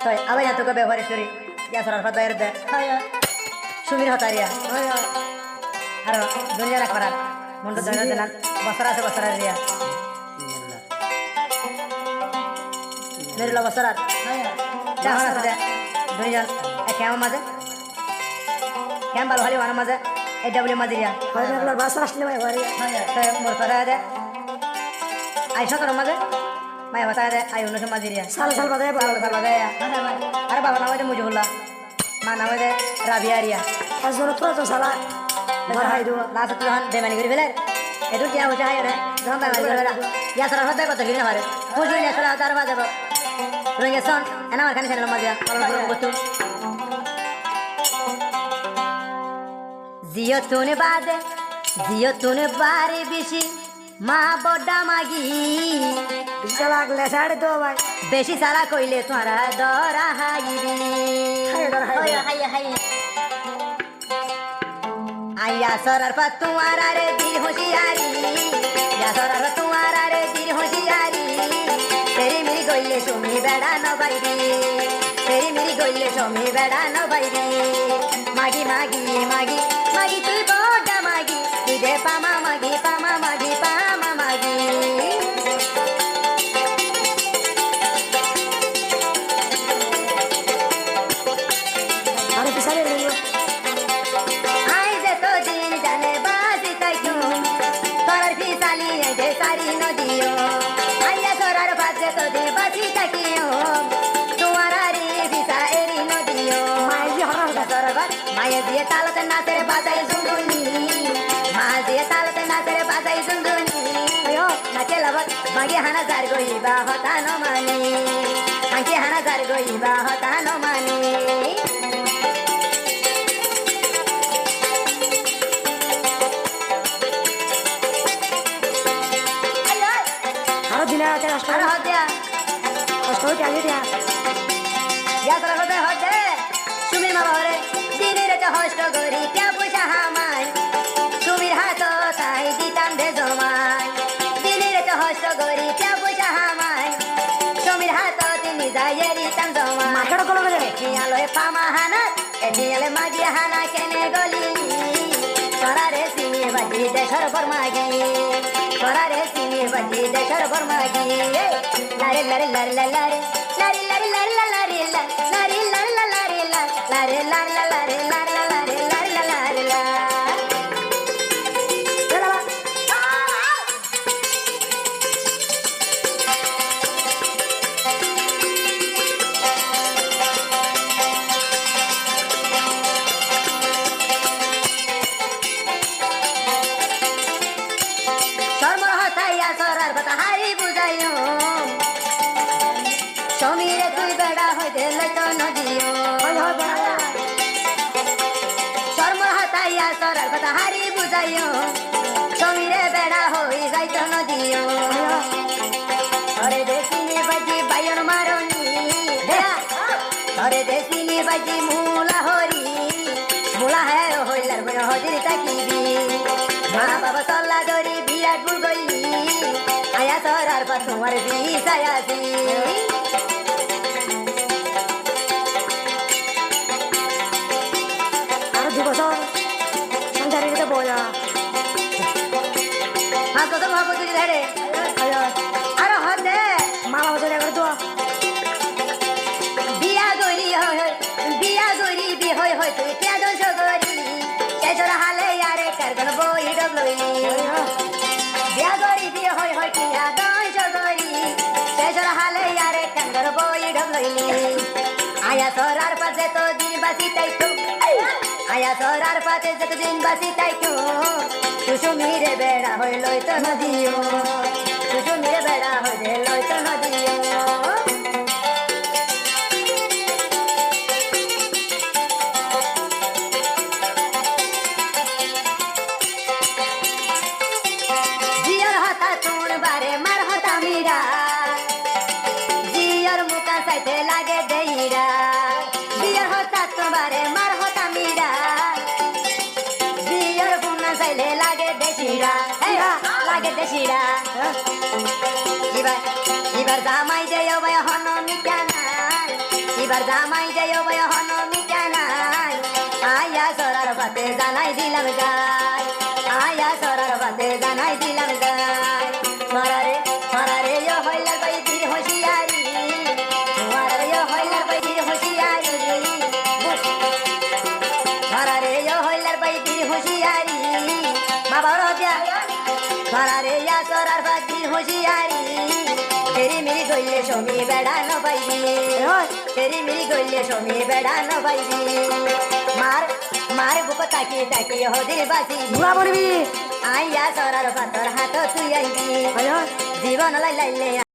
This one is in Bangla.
তো আবার এত কবে ব্যবহার করি ইয়া সরার ফাদ বাইরে দে সুমির হতারিয়া আর দুনিয়া রাখ পারার মন্ডল দৈন দেন বছর আছে বছর রিয়া মেরুলা বছর কেমন আছে দে দুইজন কেমন মাঝে কেমন ভালো ভালো ওয়ান মাঝে এই ডাবলি মাঝে রিয়া বছর আসলে ভাই মোর কথা দে আইসা তোর মাঝে মাই হতা দে আই অন্য মাঝে রিয়া সাল সাল বাজায় সাল বাজে আরে বাবা নামে দে মুজিবুল্লাহ মা নামে দে রাবিয়া রিয়া একজন তো সালা ঘর হাই দেবো লাস্ট যখন বেমানি করে ফেলে এটু কিয়া হচ্ছে হাই রে যখন বেমানি করে ফেলে ইয়া সারা হতে কত ফিরে মারে বুঝলি না সারা তার বাজে রঙে সন এনা আমার খানি ছেলে মাঝে বস্তু জিও তুনে বাদে জিও তুনে বারে বেশি মা বড্ডা মাগি বিশা লাগলে ছাড়ে তো ভাই বেশি সারা কইলে তোরা দরা হাইবি আইয়া সরার পা তোমারা রে দিল হুঁশিয়ারি ইয়া সরার পা তোমারা রে দিল হুঁশিয়ারি তেরি মেরি গইলে সুমি বেড়া ন বাইরি তেরি মেরি গইলে সুমি বেড়া ন বাইরি মাগি মাগি মাগি মাগি তুই বড় মাগি তুই দে পামা মাগি পামা মাগি পামা মাগি আরে পিছারে রইলো আই যে তো দিন জানে বাসি তাই কেউ তোরার ফিসালি যে সারি নদিও আইয়া সরার বাজে তো দিন বাসি তাকিও তোমারারি ফিসা এরি নদিও মাইজি হরার সরবার মায়ে দিয়ে তালতে নাচের বাজাই সুন্দুনি মা দিয়ে তালতে নাচের বাজাই সুন্দুনি আয়ো নাচে লাবত মাগে হানা জার গইবা হতা ন মানি আঙ্কে হানা জার গইবা হতা ন মানি আরো দিনে আছে কষ্ট আর হতিয়া কষ্ট হইতে আগে দিয়া ইয়া তোরা হতে হতে সুমির মা বাবারে দিনের যে হষ্ট করি কে পয়সা হামাই সুমির হাত তাই দিতাম দে জমাই দিনের যে হষ্ট করি কে পয়সা হামাই সুমির হাত তিনি যাইয়ে দিতাম জমাই মার্কেট কল করে এটিয়ালে পামা হানা এটিয়ালে মাগি হানা কেনে গলি সরারে সিমি বাজি দেশর বর্মাগি সরারে সিমি বাজি দেশর বর্মাগি লারে লারে লারে লারে লারে লারে লারে লারে লারে লারে লারে লারে লারে লারে লারে লারে লারে লারে লারে সর্বর হতাইয়া সরার কথা হারি বুঝাইও সমীরে তুই বেড়া হইতে লইতো নদিও সর্বর হতাইয়া সরার কথা হারি বুঝাইও সমীরে বেড়া হই যাইতো নদিও ঘরে দেখিনি বাজি বাইর মারনি ঘরে দেখিনি বাজি মুলা হরি মুলা হ্যাঁ হইলার বড় হজির তাকিবি মা বাবা তল্লা ধরি বিরাট গুল গইলি আয়া সরার পর তোমার বিষয় আসি আরো 2 বছর সংসারে তো বয়া হাত কত মহাপতি ধরে আর হতে মালা বছর একবার তো বিয়া গরি হয় বিয়া গরি বি হয় হয় তুই কে দোষ গরি তেজর হালে আরে কারগন বই ডবলই বিয়া গরি বি হয় হয় তুই দোষ গরি তেজর হালে আরে কারগন বই ডবলই আয়া সরার পাশে তো দিন বাসি তাই তো আয়া সরার পাশে যত দিন বাসি তাই তো সুমিরে বেড়া হইলই তো নদিও সুমিরে বেড়া হইলই তো নদিও জিয়র হতা তুন বারে মার হতা মিরা জিয়র মুকা সাইতে লাগে দেইরা জিয়র হতা তুন বারে মার হতা মিরা জিয়র গুনা সাইলে লাগে দেশিরা লাগে দেশিরা এবার জামাই দেয় ভাই হন মিটা নাই এবার জামাই যাই বয় হন মিটা নাই আয়া সরার পাতে জানাই দিলাম যাই আয়া সরার পাতে জানাই দিলাম যাই মারারে ও হইলার বাই দির হুঁশিয়ারি মারারে ও হইলার বাই দির হুঁশিয়ারি মারারে ও হইলার বাই দির হুঁশিয়ারি বাবা রাজা মারারে ইয়া সরার বাই দির হুঁশিয়ারি तेरी मेरी गोइले सोमी बेड़ा न बाईबी तेरी मेरी गोइले सोमी बेड़ा न बाईबी मार मार बुक ताकी ताकी हो दे बासी বুড়া পড়বি आया सरार पातर हाथ तुई आईबी আয়া जीवन लाई लाई ले